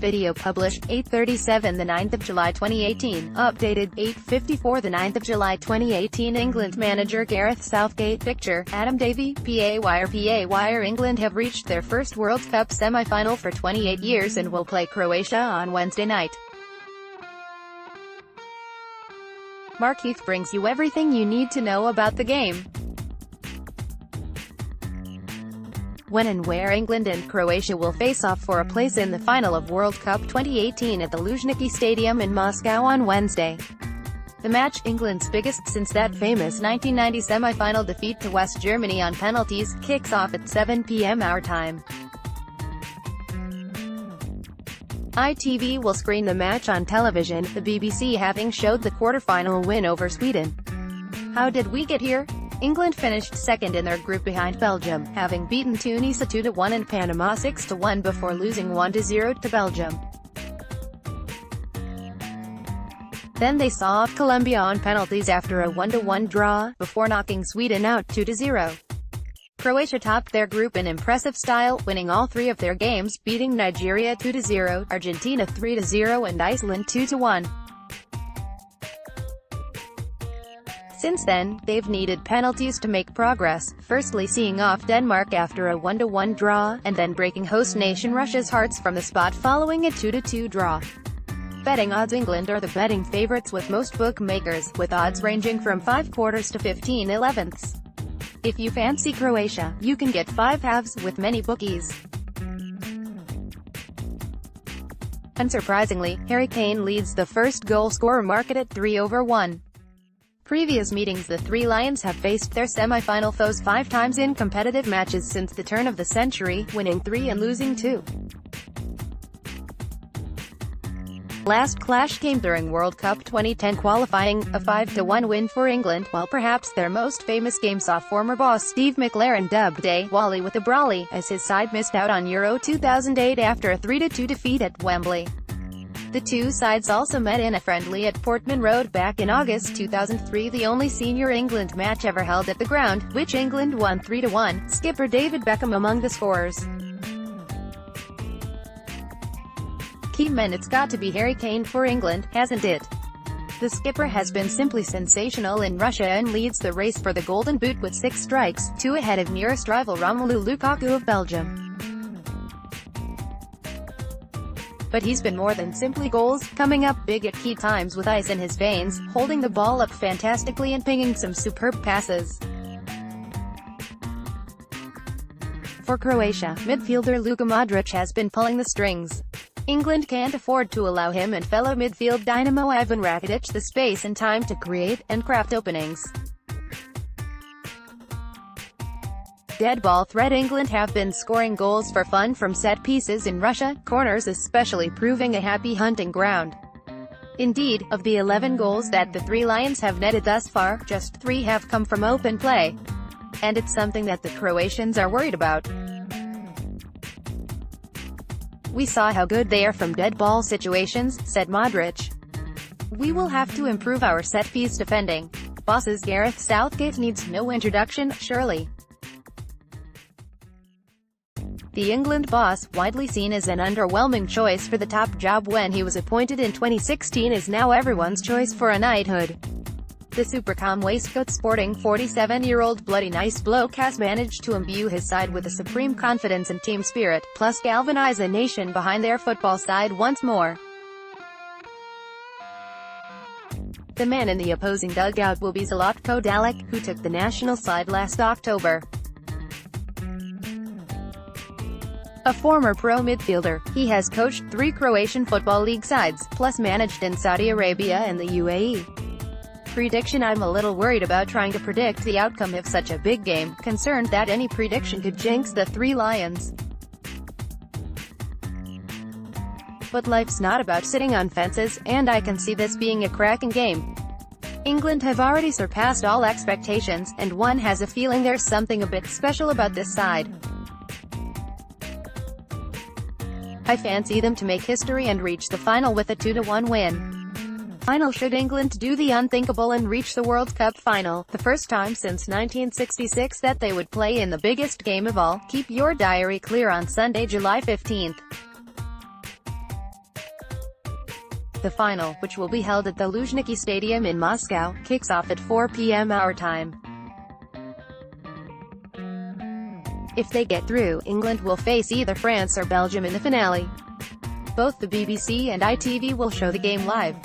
Video published 8:37 the 9th of July 2018. Updated 8:54 the 9th of July 2018. England manager Gareth Southgate Picture. Adam Davy. WHERE England have reached their first World Cup semi-final for 28 years and will play Croatia on Wednesday night. Heath brings you everything you need to know about the game. When and where England and Croatia will face off for a place in the final of World Cup 2018 at the Luzhniki Stadium in Moscow on Wednesday. The match, England's biggest since that famous 1990 semi-final defeat to West Germany on penalties, kicks off at 7 p.m. our time. ITV will screen the match on television, the BBC having showed the quarter-final win over Sweden. How did we get here? England finished second in their group behind Belgium, having beaten Tunisia 2-1 and Panama 6-1 before losing 1-0 to Belgium. Then they saw off Colombia on penalties after a 1-1 draw, before knocking Sweden out 2-0. Croatia topped their group in impressive style, winning all three of their games, beating Nigeria 2-0, Argentina 3-0 and Iceland 2-1. Since then, they've needed penalties to make progress, firstly seeing off Denmark after a 1-1 draw, and then breaking host nation Russia's hearts from the spot following a 2-2 draw. Betting odds: England are the betting favourites with most bookmakers, with odds ranging from 5/4 to 15/11. If you fancy Croatia, you can get 5 halves with many bookies. Unsurprisingly, Harry Kane leads the first goal scorer market at 3/1. Previous meetings: the three Lions have faced their semi-final foes 5 times in competitive matches since the turn of the century, winning 3 and losing 2. Last clash came during World Cup 2010 qualifying, a 5-1 win for England, while perhaps their most famous game saw former boss Steve McLaren dubbed a Wally with a Brawley, as his side missed out on Euro 2008 after a 3-2 defeat at Wembley. The two sides also met in a friendly at Portman Road back in August 2003, the only senior England match ever held at the ground, which England won 3-1, skipper David Beckham among the scorers. Key men: it's got to be Harry Kane for England, hasn't it? The skipper has been simply sensational in Russia and leads the race for the Golden Boot with 6 strikes, 2 ahead of nearest rival Romelu Lukaku of Belgium. But he's been more than simply goals, coming up big at key times with ice in his veins, holding the ball up fantastically and pinging some superb passes. For Croatia, midfielder Luka Modric has been pulling the strings. England can't afford to allow him and fellow midfield dynamo Ivan Rakitic the space and time to create and craft openings. Dead ball threat: England have been scoring goals for fun from set pieces in Russia, corners especially proving a happy hunting ground. Indeed, of the 11 goals that the three Lions have netted thus far, just 3 have come from open play. And it's something that the Croatians are worried about. "We saw how good they are from dead ball situations," said Modric. "We will have to improve our set-piece defending." Bosses Gareth Southgate needs no introduction, surely. The England boss, widely seen as an underwhelming choice for the top job when he was appointed in 2016, is now everyone's choice for a knighthood. The super calm waistcoat sporting 47-year-old bloody nice bloke has managed to imbue his side with a supreme confidence and team spirit, plus galvanize a nation behind their football side once more. The man in the opposing dugout will be Zlatko Dalic, who took the national side last October. A former pro midfielder, he has coached 3 Croatian Football League sides, plus managed in Saudi Arabia and the UAE. Prediction: I'm a little worried about trying to predict the outcome of such a big game, concerned that any prediction could jinx the three Lions. But life's not about sitting on fences, and I can see this being a cracking game. England have already surpassed all expectations, and one has a feeling there's something a bit special about this side. I fancy them to make history and reach the final with a 2-1 win. Final: should England do the unthinkable and reach the World Cup final, the first time since 1966 that they would play in the biggest game of all. Keep your diary clear on Sunday, July 15th. The final, which will be held at the Luzhniki Stadium in Moscow, kicks off at 4 p.m. our time. If they get through, England will face either France or Belgium in the finale. Both the BBC and ITV will show the game live.